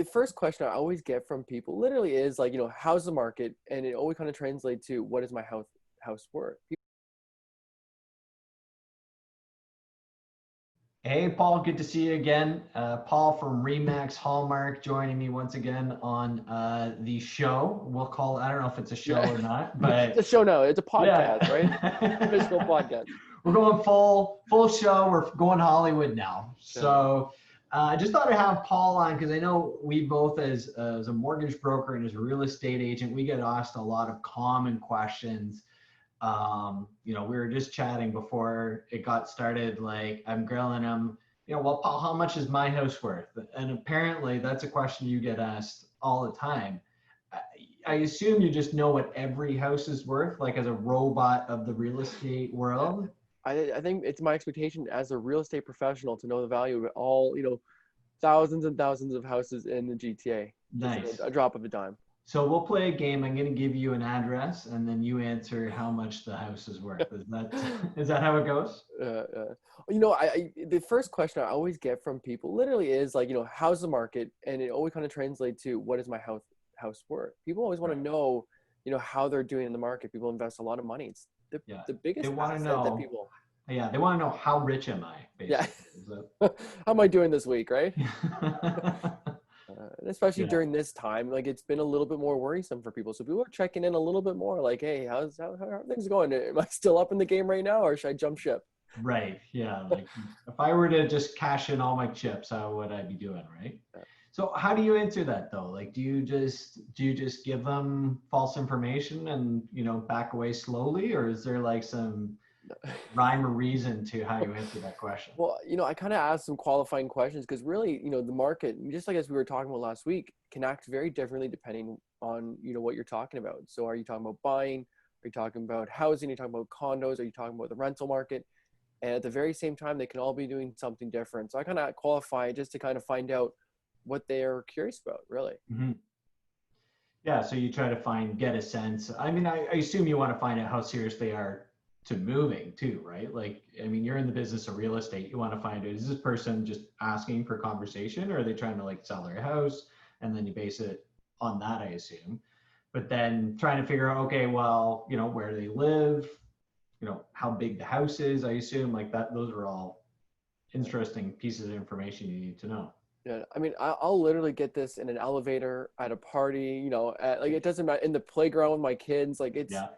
The first question I always get from people literally is like, how's the market? And it always kind of translates to what is my house worth? Hey, Paul, good to see you again. Paul from Remax Hallmark joining me once again on the show. We'll call it, I don't know if it's a show Yeah. or not, It's a but show now. It's a podcast, right? Official yeah. podcast. We're going full show. We're going Hollywood now. Yeah. So I just thought I'd have Paul on because I know we both, as a mortgage broker and as a real estate agent, we get asked a lot of common questions. We were just chatting before it got started. Like, I'm grilling him, well, Paul, how much is my house worth? And apparently that's a question you get asked all the time. I assume you just know what every house is worth, like as a robot of the real estate Yeah. world. I think it's my expectation as a real estate professional to know the value of all, thousands and thousands of houses in the GTA. Just Nice. a drop of a dime. So we'll play a game. I'm going to give you an address, and then you answer how much the house is worth. Is that how it goes? The first question I always get from people literally is like, how's the market? And it always kind of translates to what is my house worth? People always want to know, how they're doing in the market. People invest a lot of money. It's the They biggest want to asset that know. people. Yeah, they want to know how rich am I, Yeah. basically. How am I doing this week, right? Yeah. And especially Yeah. during this time, like it's been a little bit more worrisome for people. So people are checking in a little bit more like, hey, how are things going? Am I still up in the game right now or should I jump ship? Right. Yeah. Like if I were to just cash in all my chips, how would I be doing? Right. So how do you answer that though? Like, do you just give them false information and, back away slowly, or is there like some rhyme or reason to how you answer that question? Well, I kind of asked some qualifying questions because really, the market, just like as we were talking about last week, can act very differently depending on, what you're talking about. So are you talking about buying? Are you talking about housing? Are you talking about condos? Are you talking about the rental market? And at the very same time, they can all be doing something different. So I kind of qualify just to kind of find out what they're curious about, really. Mm-hmm. Yeah. So you try to get a sense. I mean, I assume you want to find out how serious they are to moving too, right? Like, I mean, you're in the business of real estate. You want to find out, is this person just asking for conversation or are they trying to like sell their house? And then you base it on that, I assume. But then trying to figure out, okay, well, where do they live? How big the house is, I assume, like that, those are all interesting pieces of information you need to know. Yeah, I mean, I'll literally get this in an elevator, at a party, like it doesn't matter, in the playground with my kids. Like Yeah.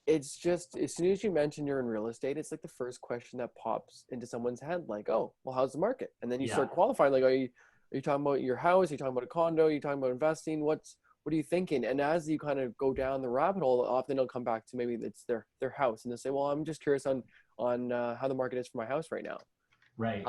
it's just as soon as you mention you're in real estate, it's like the first question that pops into someone's head, like, oh, well, how's the market? And then you Yeah. start qualifying, like, are you talking about your house? Are you talking about a condo? Are you talking about investing? What are you thinking? And as you kind of go down the rabbit hole, often they'll come back to maybe it's their house, and they'll say, well, I'm just curious on how the market is for my house right now. Right.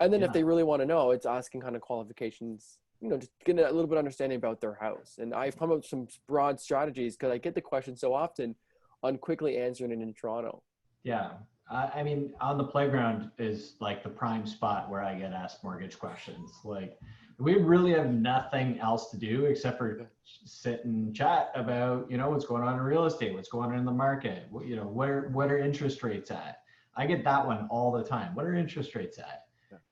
And then if Yeah. they really want to know, it's asking kind of qualifications, just getting a little bit of understanding about their house. And I've come up with some broad strategies because I get the question so often on quickly answering it in Toronto. Yeah. I mean, on the playground is like the prime spot where I get asked mortgage questions. Like, we really have nothing else to do except for sit and chat about, what's going on in real estate, what's going on in the market, what are interest rates at? I get that one all the time. What are interest rates at?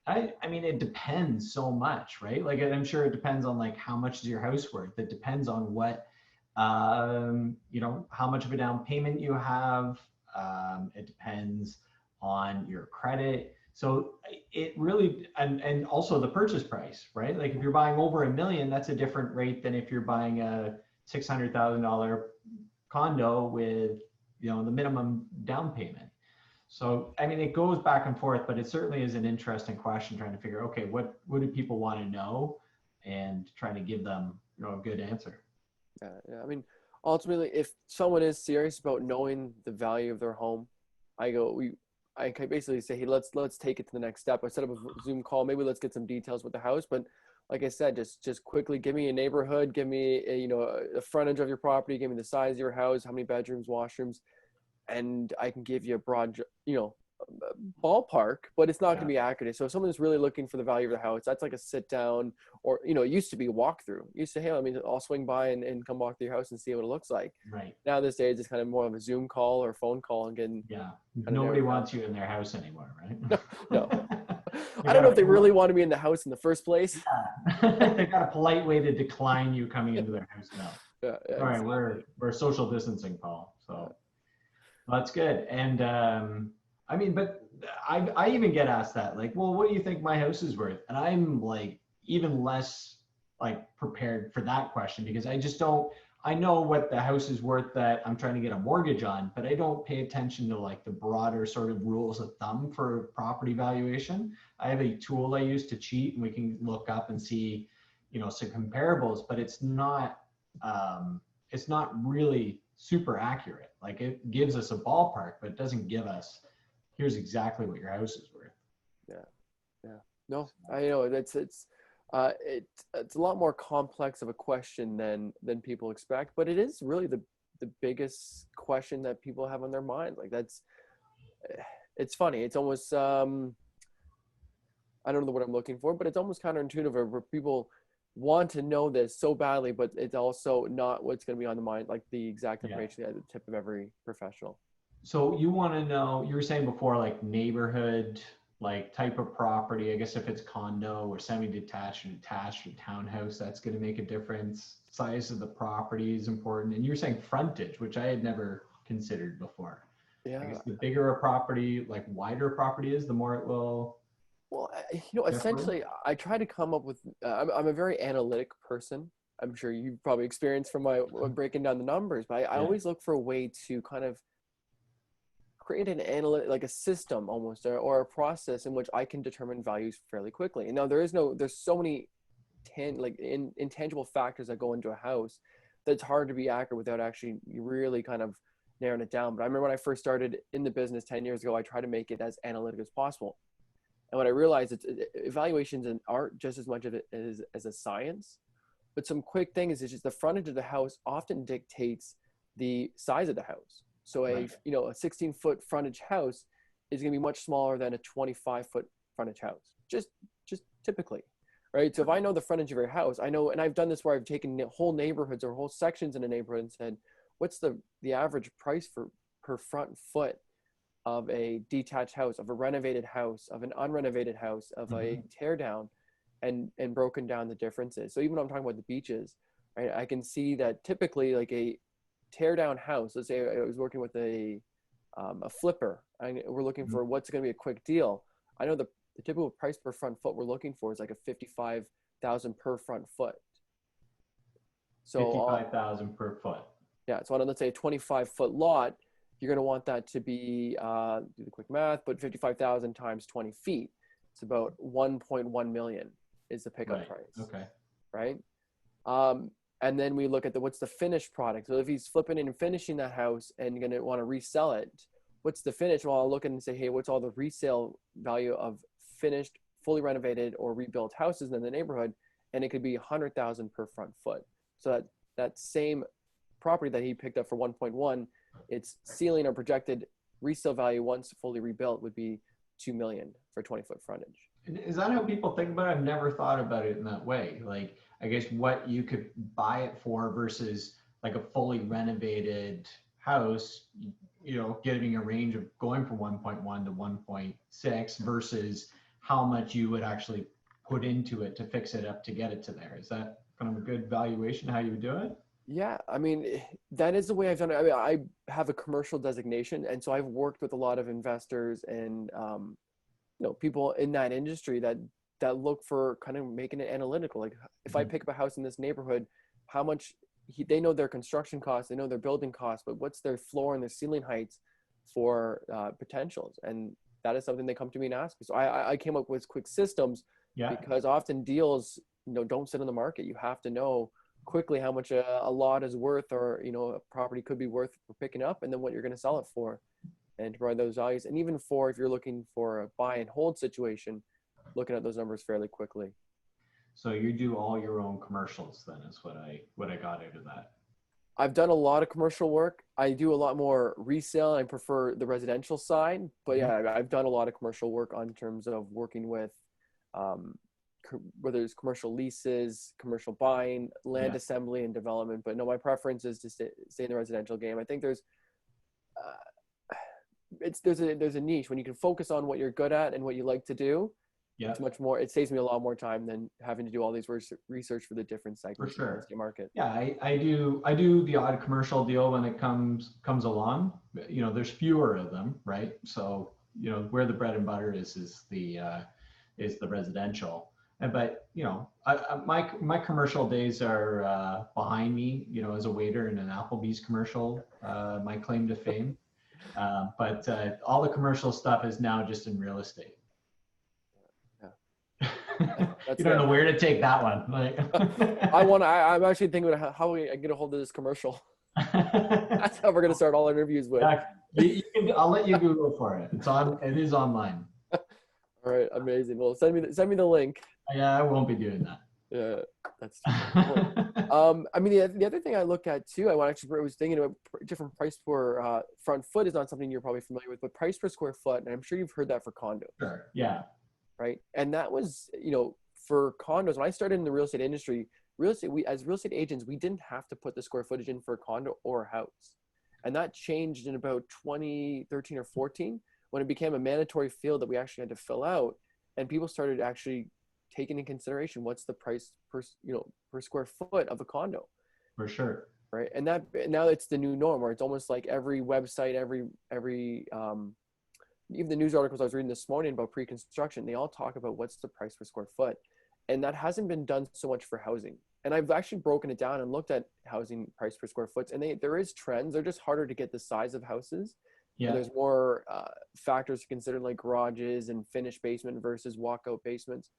I mean, it depends so much, right? Like, I'm sure it depends on like how much is your house worth. It depends on what, how much of a down payment you have. It depends on your credit. So it really, and also the purchase price, right? Like if you're buying over $1 million, that's a different rate than if you're buying a $600,000 condo with, the minimum down payment. So, I mean, it goes back and forth, but it certainly is an interesting question trying to figure, okay, what do people want to know and trying to give them, a good answer. Yeah. I mean, ultimately, if someone is serious about knowing the value of their home, I can basically say, hey, let's take it to the next step. I set up a Zoom call. Maybe let's get some details with the house. But like I said, just quickly give me a neighborhood, give me a frontage of your property, give me the size of your house, how many bedrooms, washrooms, and I can give you a broad, ballpark, but it's not going to be accurate. So if someone is really looking for the value of the house, that's like a sit down, or it used to be walkthrough. You used to, hey, I'll swing by and come walk through your house and see what it looks like. Right. Now this days it's kind of more of a Zoom call or phone call and getting. Yeah. Nobody wants you in their house anymore, right? No. They I don't got know a if they really wanted me in the house in the first place. they got a polite way to decline you coming into their house now. Yeah, All right, exactly. we're social distancing, Paul. So well, that's good. And I mean, but I even get asked that, like, well, what do you think my house is worth? And I'm like even less like prepared for that question because I just don't. I know what the house is worth that I'm trying to get a mortgage on, but I don't pay attention to like the broader sort of rules of thumb for property valuation. I have a tool I use to cheat, and we can look up and see, some comparables, but it's not really super accurate. Like it gives us a ballpark, but it doesn't give us here's exactly what your house is worth. Yeah, yeah. No, I know it's a lot more complex of a question than people expect, but it is really the biggest question that people have on their mind. Like it's funny. It's almost I don't know what I'm looking for, but it's almost counterintuitive where people want to know this so badly, but it's also not what's going to be on the mind, like the exact Yeah. information at the tip of every professional. So you want to know, you were saying before, like neighborhood, like type of property. I guess if it's condo or semi-detached or detached or townhouse, that's going to make a difference. Size of the property is important. And you were saying frontage, which I had never considered before. I Yeah. guess the bigger a property, like wider a property is, the more it will Well, differ. essentially, I try to come up with. I'm a very analytic person. I'm sure you've probably experienced from my breaking down the numbers, but I Yeah. always look for a way to kind of create an analytic, like a system almost, or a process in which I can determine values fairly quickly. And now there's so many intangible factors that go into a house that's hard to be accurate without actually really kind of narrowing it down. But I remember when I first started in the business 10 years ago, I tried to make it as analytic as possible. And what I realized is evaluations an art just as much of it as a science. But some quick thing is just the frontage of the house often dictates the size of the house. So Right. a 16-foot frontage house is going to be much smaller than a 25-foot frontage house. Just typically, right? So if I know the frontage of your house, I know, and I've done this where I've taken whole neighborhoods or whole sections in a neighborhood and said, what's the average price per front foot of a detached house, of a renovated house, of an unrenovated house, of a tear down, and broken down the differences. So even when I'm talking about the beaches, right, I can see that typically like a tear down house, let's say I was working with a flipper, and we're looking for what's going to be a quick deal. I know the typical price per front foot we're looking for is like a 55,000 per front foot. So 55,000 per foot. yeah, so on let's say a 25-foot lot, you're going to want that to be, do the quick math, but 55,000 times 20 feet. It's about 1.1 million is the pickup Right. price. Okay. Right. And then we look at what's the finished product. So if he's flipping and finishing that house and going to want to resell it, what's the finish? Well, I'll look at it and say, hey, what's all the resale value of finished, fully renovated or rebuilt houses in the neighborhood? And it could be 100,000 per front foot. So that same property that he picked up for 1.1, its ceiling or projected resale value once fully rebuilt would be 2 million for 20-foot frontage. Is that how people think about it? I've never thought about it in that way. Like, I guess what you could buy it for versus like a fully renovated house, getting a range of going from 1.1 to 1.6 versus how much you would actually put into it to fix it up to get it to there. Is that kind of a good valuation how you would do it? Yeah, I mean, that is the way I've done it. I mean, I have a commercial designation, and so I've worked with a lot of investors and people in that industry that look for kind of making it analytical. Like if I pick up a house in this neighborhood, how much they know their construction costs, they know their building costs, but what's their floor and their ceiling heights for potentials, and that is something they come to me and ask. So I came up with quick systems because often deals don't sit on the market. You have to know quickly how much a lot is worth, or a property could be worth for picking up, and then what you're going to sell it for, and to provide those values. And even for if you're looking for a buy and hold situation, looking at those numbers fairly quickly. So you do all your own commercials then is what I got out of that. I've done a lot of commercial work. I do a lot more resale. I prefer the residential side, but yeah, I've done a lot of commercial work on terms of working with whether it's commercial leases, commercial buying, land assembly and development. But no, my preference is to stay in the residential game. I think there's a niche when you can focus on what you're good at and what you like to do. Yeah, It's much more, it saves me a lot more time than having to do all these research for the different for segments of the real sure. estate market. Yeah, I do the odd commercial deal when it comes along. There's fewer of them, right? So, where the bread and butter is the residential. But my commercial days are behind me. As a waiter in an Applebee's commercial, my claim to fame. But all the commercial stuff is now just in real estate. That's You don't know fair. where to take that one. Like, I'm actually thinking about how I get a hold of this commercial. That's how we're going to start all interviews with. yeah, I'll let you Google for it. It is online. All right, amazing. Well, send me the link. Yeah, I won't be doing that. Yeah, that's too funny. I mean, the other thing I look at too, I was thinking about different price for front foot is not something you're probably familiar with, but price per square foot, and I'm sure you've heard that for condos, Sure. Yeah. right? And that was, for condos, when I started in the real estate industry, as real estate agents, we didn't have to put the square footage in for a condo or a house. And that changed in about 2013 or 14 when it became a mandatory field that we actually had to fill out, and people started actually taking into consideration what's the price per square foot of a condo. For sure. Right. And now it's the new norm, where it's almost like every website, every even the news articles I was reading this morning about pre-construction, they all talk about what's the price per square foot. And that hasn't been done so much for housing. And I've actually broken it down and looked at housing price per square foot, and there is trends. They're just harder to get the size of houses. Yeah. And there's more factors to consider, like garages and finished basement versus walkout basements.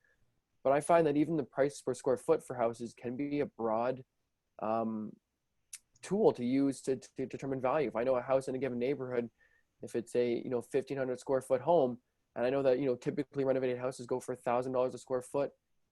But I find that even the price per square foot for houses can be a broad tool to use to determine value. If I know a house in a given neighborhood, if it's a 1,500 square foot home, and I know that typically renovated houses go for $1,000 a square foot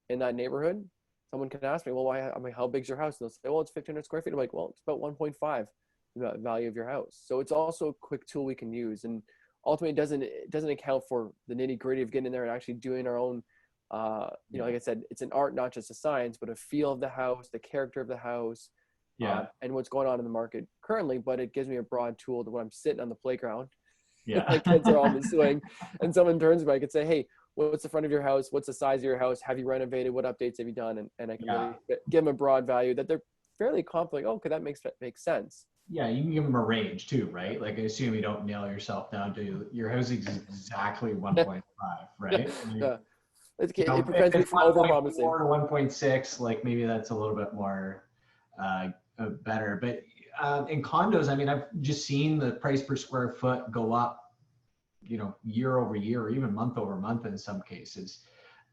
in that neighborhood, someone can ask me, well, how big's your house? And they'll say, well, it's 1,500 square feet. I'm like, well, it's about 1.5 the value of your house. So it's also a quick tool we can use, and ultimately it doesn't account for the nitty gritty of getting in there and actually doing our own. Like I said, it's an art, not just a science, but a feel of the house, the character of the house, and what's going on in the market currently. But it gives me a broad tool to when I'm sitting on the playground, my kids are on the swing, and someone turns to me, I could say, hey, what's the front of your house? What's the size of your house? Have you renovated? What updates have you done? And I can really give them a broad value that they're fairly confident. Like, okay, that makes sense. Yeah, you can give them a range too, right? Like, I assume you don't nail yourself down to your house is exactly 1.5, right? Yeah. It prevents me from over-promising. 1.4 to 1.6, like maybe that's a little bit more better. But in condos, I mean, I've just seen the price per square foot go up, year over year, or even month over month in some cases.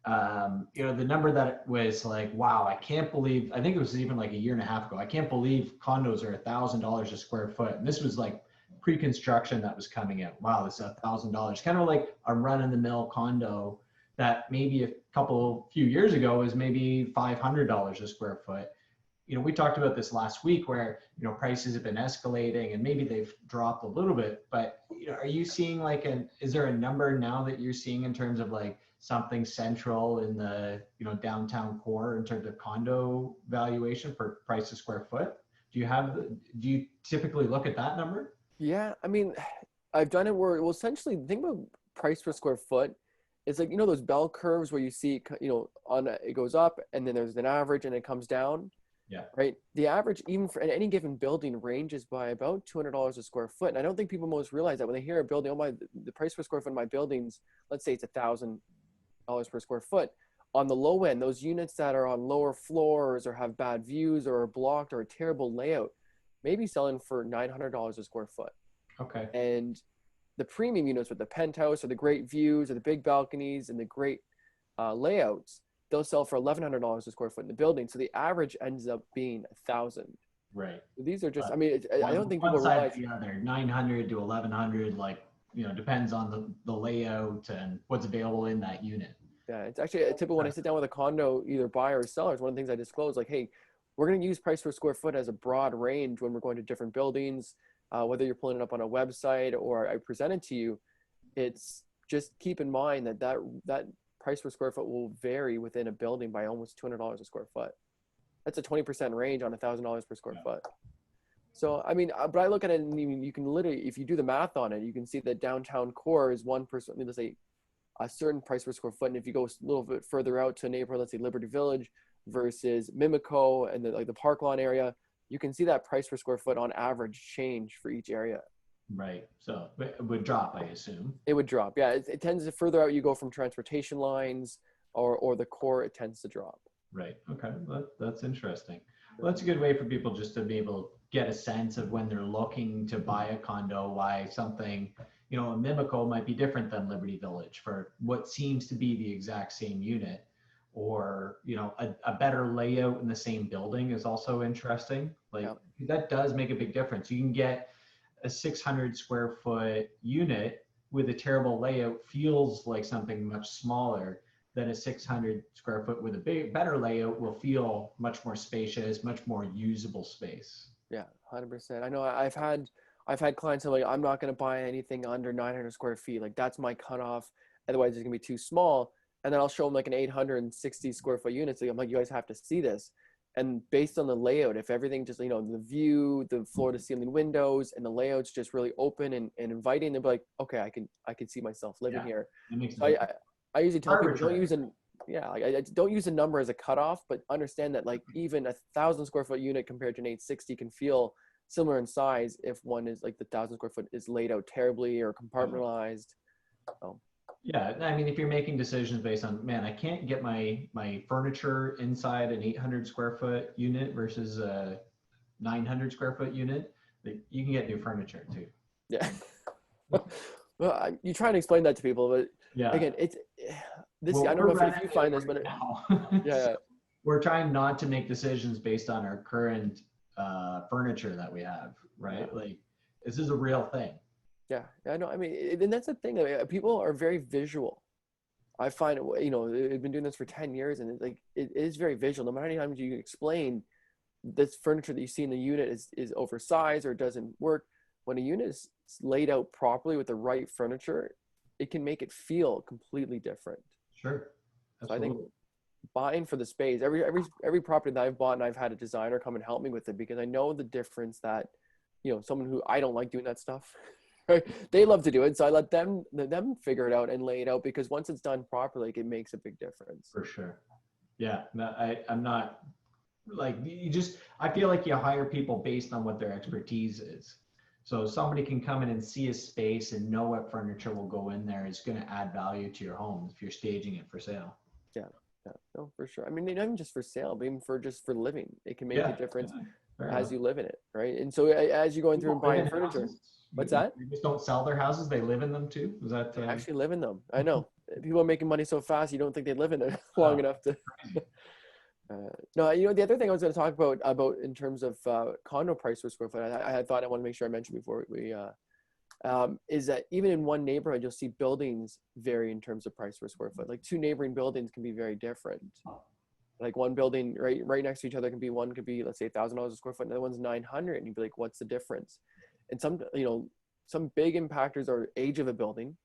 The number that was like, wow, I can't believe, I think it was even like a year and a half ago, I can't believe condos are $1,000 a square foot. And this was like pre-construction that was coming in. Wow, this is $1,000. Kind of like a run-in-the-mill condo that maybe a few years ago was maybe $500 a square foot. We talked about this last week where, prices have been escalating and maybe they've dropped a little bit, but, are you seeing is there a number now that you're seeing in terms of like something central in the, downtown core in terms of condo valuation for price of square foot? Do you typically look at that number? Yeah. I mean, I've done it where, well, essentially the thing about price per square foot, it's like, those bell curves where you see, it goes up and then there's an average and it comes down. Yeah. Right. The average, even for any given building, ranges by about $200 a square foot. And I don't think people most realize that when they hear a building, the price per square foot of my buildings, let's say it's $1,000 per square foot. On the low end, those units that are on lower floors or have bad views or are blocked or a terrible layout, maybe selling for $900 a square foot. Okay. And the premium units with the penthouse or the great views or the big balconies and the great layouts, they'll sell for $1,100 a square foot in the building. So the average ends up being $1,000. Right. These are just, I mean, I don't think people realize. The other, 900 to 1,100, like, depends on the layout and what's available in that unit. Yeah, it's actually a typical when I sit down with a condo, either buyer or seller, it's one of the things I disclose, like, hey, we're going to use price per square foot as a broad range when we're going to different buildings, whether you're pulling it up on a website or I present it to you. It's just keep in mind that price per square foot will vary within a building by almost $200 a square foot. That's a 20% range on $1,000 per square foot. So, I mean, but I look at it and you can literally, if you do the math on it, you can see that downtown core is 1%. Let's say a certain price per square foot. And if you go a little bit further out to a neighborhood, let's say Liberty Village versus Mimico and the Park Lawn area, you can see that price per square foot on average change for each area. Right. So it would drop, I assume. It would drop. Yeah, it tends to further out you go from transportation lines or the core, it tends to drop. Right. Okay. That's interesting. Well, that's a good way for people just to be able to get a sense of when they're looking to buy a condo, why something, a Mimico might be different than Liberty Village for what seems to be the exact same unit, or, a better layout in the same building is also interesting. Like that does make a big difference. You can get a 600 square foot unit with a terrible layout feels like something much smaller than a 600 square foot with a better layout will feel much more spacious, much more usable space. Yeah, 100%. I know I've had clients who are like, I'm not going to buy anything under 900 square feet. Like that's my cutoff. Otherwise it's going to be too small. And then I'll show them like an 860 square foot unit. So I'm like, you guys have to see this. And based on the layout, if everything just, the view, the floor to ceiling windows, and the layout's just really open and inviting, they'll be like, okay, I can see myself living here. So I usually tell people don't use don't use a number as a cutoff, but understand that like even 1,000 square foot unit compared to an 860 can feel similar in size if one is like the 1,000 square foot is laid out terribly or compartmentalized. Yeah, I mean, if you're making decisions based on, man, I can't get my furniture inside an 800 square foot unit versus a 900 square foot unit, you can get new furniture too. Yeah. Well, you try and explain that to people, but again, it's this. I don't know if you find this, but we're trying not to make decisions based on our current furniture that we have, right? Yeah. Like this is a real thing. Yeah, I know. I mean, and that's the thing. I mean, people are very visual. I find, I've been doing this for 10 years, and it is very visual. No matter how many times you explain this furniture that you see in the unit is oversized or doesn't work, when a unit is laid out properly with the right furniture, it can make it feel completely different. Sure. Absolutely. So I think buying for the space, every property that I've bought, and I've had a designer come and help me with it because I know the difference that, someone who I don't like doing that stuff. They love to do it, so I let them figure it out and lay it out because once it's done properly, it makes a big difference. For sure. Yeah, no, I'm not like I feel like you hire people based on what their expertise is. So somebody can come in and see a space and know what furniture will go in there is going to add value to your home if you're staging it for sale. Yeah, no, for sure. I mean, not even just for sale, but even for just for living, it can make a difference as you live in it, right? And so as you're going through and buying furniture. What's that? They just don't sell their houses; they live in them too. Is that they actually live in them? I know people are making money so fast, you don't think they live in it long enough to. No, the other thing I was going to talk about in terms of condo price per square foot, I thought I want to make sure I mentioned before we is that even in one neighborhood, you'll see buildings vary in terms of price per square foot. Like two neighboring buildings can be very different. Like one building right next to each other one could be, let's say $1,000 a square foot, another one's 900, and you'd be like, what's the difference? And some big impactors are age of a building.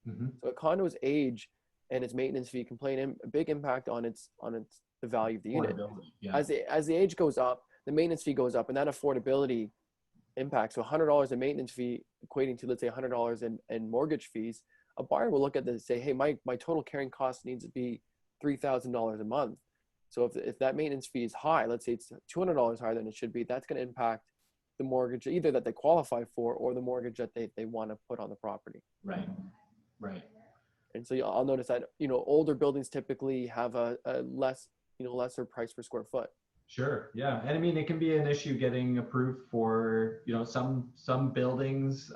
Mm-hmm. So a condo's age and its maintenance fee can play a big impact on the value of the unit. Yeah. As the age goes up, the maintenance fee goes up, and that affordability impacts. So $100 in maintenance fee equating to, let's say, $100 in mortgage fees. A buyer will look at this and say, hey, my total carrying cost needs to be $3,000 a month. So if that maintenance fee is high, let's say it's $200 higher than it should be, that's going to impact the mortgage either that they qualify for or the mortgage that they want to put on the property. Right. And so I'll notice that, older buildings typically have a lesser price per square foot. Sure. Yeah. And I mean, it can be an issue getting approved for, some buildings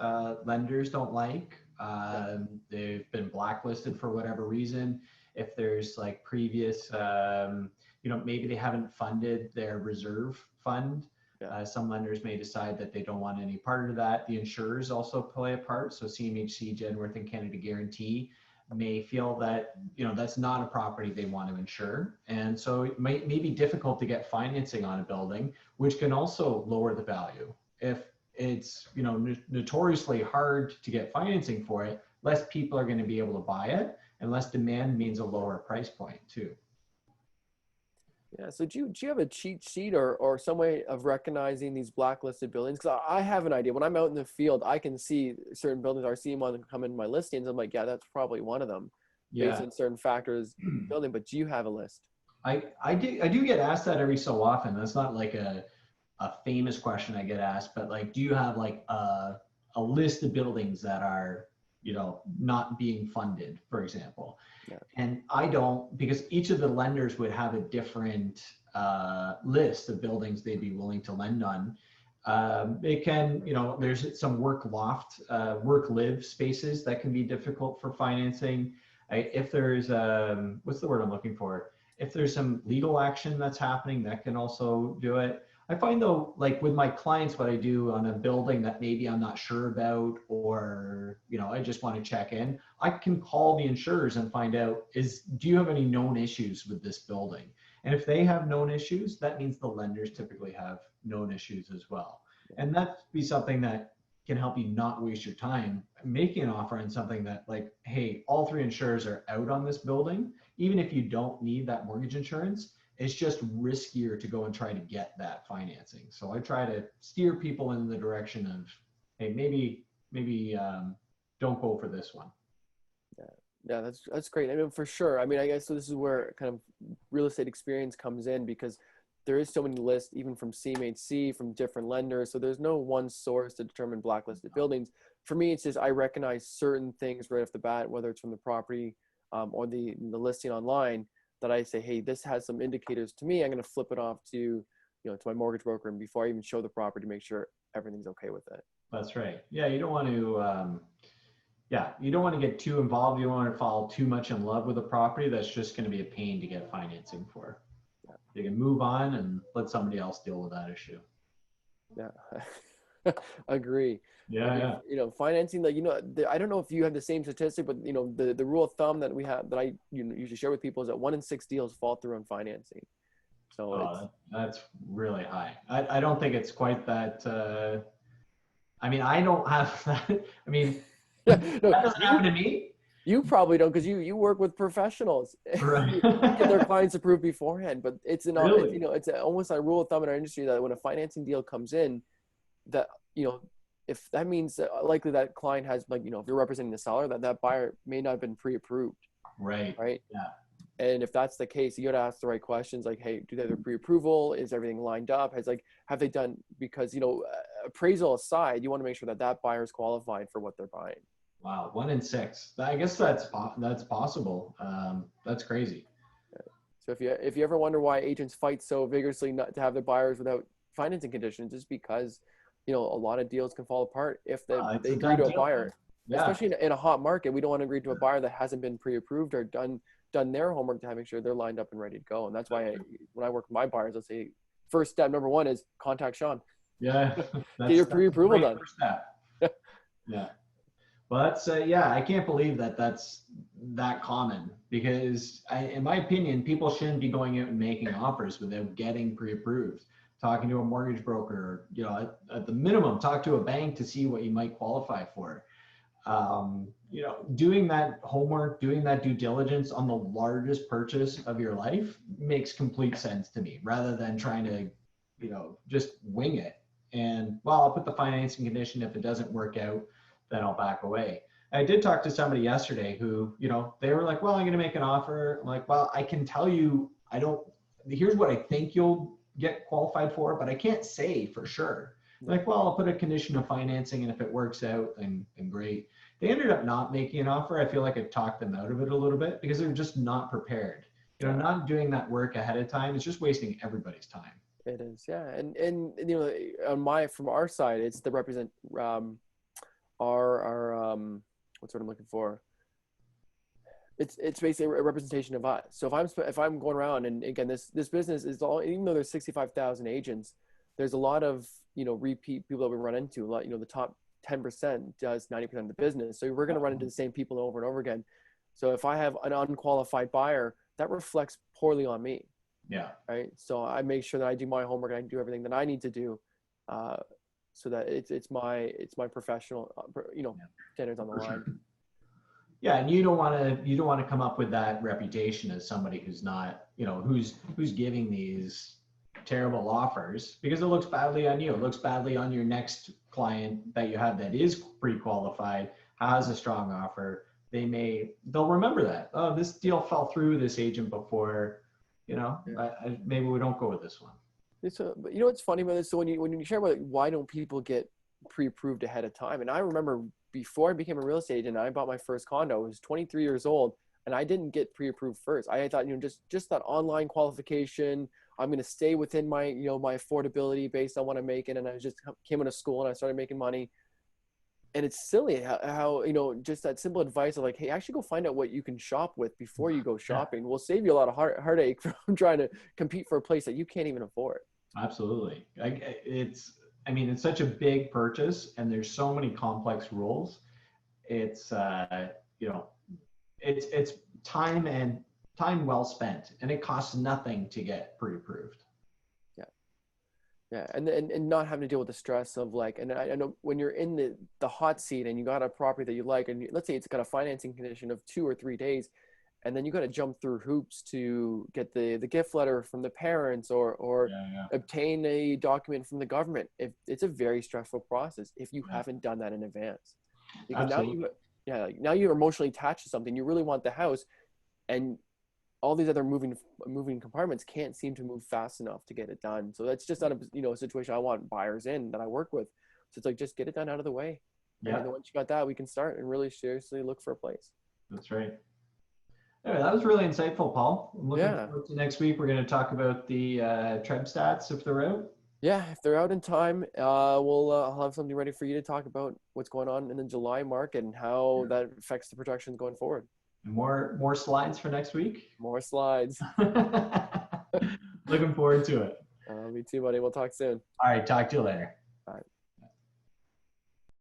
lenders don't like. They've been blacklisted for whatever reason. If there's like previous, maybe they haven't funded their reserve fund. Some lenders may decide that they don't want any part of that. The insurers also play a part. So CMHC, Genworth, and Canada Guarantee may feel that, that's not a property they want to insure. And so it may be difficult to get financing on a building, which can also lower the value. If it's, notoriously hard to get financing for it, less people are going to be able to buy it, and less demand means a lower price point too. Yeah. So do you have a cheat sheet or some way of recognizing these blacklisted buildings? Because I have an idea. When I'm out in the field, I can see certain buildings. I see them come in my listings. I'm like, yeah, that's probably one of them. based Yeah. on certain factors building. But do you have a list? I do get asked that every so often. That's not like a famous question I get asked, but like, do you have like a list of buildings that are, not being funded, for example? Yeah. And I don't, because each of the lenders would have a different list of buildings they'd be willing to lend on. It can, there's some work live spaces that can be difficult for financing. If there's, what's the word I'm looking for? If there's some legal action that's happening, that can also do it. I find though, like with my clients, what I do on a building that maybe I'm not sure about, or, I just want to check in, I can call the insurers and find out, do you have any known issues with this building? And if they have known issues, that means the lenders typically have known issues as well. And that'd be something that can help you not waste your time making an offer on something that, like, hey, all three insurers are out on this building. Even if you don't need that mortgage insurance, it's just riskier to go and try to get that financing. So I try to steer people in the direction of, hey, maybe don't go for this one. Yeah, that's great. I mean, for sure. I mean, I guess so. This is where kind of real estate experience comes in, because there is so many lists, even from CMHC, from different lenders. So there's no one source to determine blacklisted buildings. For me, it's just I recognize certain things right off the bat, whether it's from the property or the listing online, that I say, hey, this has some indicators to me. I'm going to flip it off to to my mortgage broker, and before I even show the property, make sure everything's okay with it. That's right. Yeah, you don't want to. You don't want to get too involved. You don't want to fall too much in love with a property that's just going to be a pain to get financing for. You can move on and let somebody else deal with that issue. Yeah, agree. Yeah, I mean, financing, like, I don't know if you have the same statistic, but the rule of thumb that we have, that I usually share with people, is that 1 in 6 deals fall through on financing. So that's really high. I don't think it's quite that. I mean, I don't have that. I mean, no, that doesn't happen to me. You probably don't, because you work with professionals. Right. You get their clients approved beforehand, but it's Really? it's almost a rule of thumb in our industry that when a financing deal comes in, that if that means that likely that client has, like, if you're representing the seller, that buyer may not have been pre-approved. Right. Yeah. And if that's the case, you got to ask the right questions, like, hey, do they have a pre-approval? Is everything lined up? Have they done, because appraisal aside, you want to make sure that buyer is qualified for what they're buying. Wow, 1 in 6. I guess that's possible. That's crazy. So if you ever wonder why agents fight so vigorously not to have their buyers without financing conditions, it's because a lot of deals can fall apart if they agree to a buyer. Yeah. Especially in a hot market, we don't want to agree to a buyer that hasn't been pre-approved or done their homework to make sure they're lined up and ready to go. And that's why when I work with my buyers, I'll say first step number 1 is contact Sean. Yeah, get your pre-approval done. First step. Yeah. Well, that's I can't believe that's that common, because in my opinion, people shouldn't be going out and making offers without getting pre-approved. Talking to a mortgage broker, at the minimum, talk to a bank to see what you might qualify for. Doing that homework, doing that due diligence on the largest purchase of your life makes complete sense to me, rather than trying to, just wing it. And I'll put the financing condition. If it doesn't work out, then I'll back away. I did talk to somebody yesterday who, they were like, well, I'm going to make an offer. I'm like, well, I can tell you, here's what I think you'll get qualified for, but I can't say for sure. Like, well, I'll put a condition of financing, and if it works out, then great. They ended up not making an offer. I feel like it talked them out of it a little bit, because they're just not prepared. Not doing that work ahead of time is just wasting everybody's time. It is, yeah. And from our side, it's the represent our what's what I'm looking for. It's basically a representation of us. So if I'm going around, and again, this business is all, even though there's 65,000 agents, there's a lot of repeat people that we run into. A lot, the top 10% does 90% of the business. So we're going to run into the same people over and over again. So if I have an unqualified buyer, that reflects poorly on me. Yeah. Right. So I make sure that I do my homework and I do everything that I need to do, so that it's my professional, standards on the line. Yeah, and you don't want to come up with that reputation as somebody who's not, who's giving these terrible offers, because it looks badly on you. It looks badly on your next client that you have that is pre-qualified, has a strong offer. they'll remember that. Oh, this deal fell through this agent before, Yeah. maybe we don't go with this one. But you know what's funny about this? So when you share about why don't people get pre-approved ahead of time? And I remember before I became a real estate agent, I bought my first condo. I was 23 years old, and I didn't get pre-approved first. I thought, just that online qualification. I'm going to stay within my, my affordability based on what I'm making. And I just came out of school and I started making money. And it's silly how just that simple advice of like, hey, actually go find out what you can shop with before you go shopping. Will save you a lot of heartache from trying to compete for a place that you can't even afford. Absolutely. It's such a big purchase and there's so many complex rules. It's, it's time well spent, and it costs nothing to get pre-approved. Yeah, and not having to deal with the stress of like, and I know when you're in the hot seat and you got a property that you like, and let's say it's got a financing condition of 2 or 3 days, and then you got to jump through hoops to get the gift letter from the parents or obtain a document from the government. If it's a very stressful process if you haven't done that in advance, because Absolutely. now you're emotionally attached to something. You really want the house, and all these other moving compartments can't seem to move fast enough to get it done. So that's just not a situation I want buyers in that I work with. So it's like, just get it done out of the way. Yeah. And then once you got that, we can start and really seriously look for a place. That's right. Anyway, that was really insightful, Paul. I'm looking forward to next week. We're going to talk about the Treb stats if they're out. Yeah, if they're out in time, I'll have something ready for you to talk about what's going on in the July market and how that affects the projections going forward. More slides for next week. More slides. Looking forward to it. Me too, buddy. We'll talk soon. All right. Talk to you later. All right.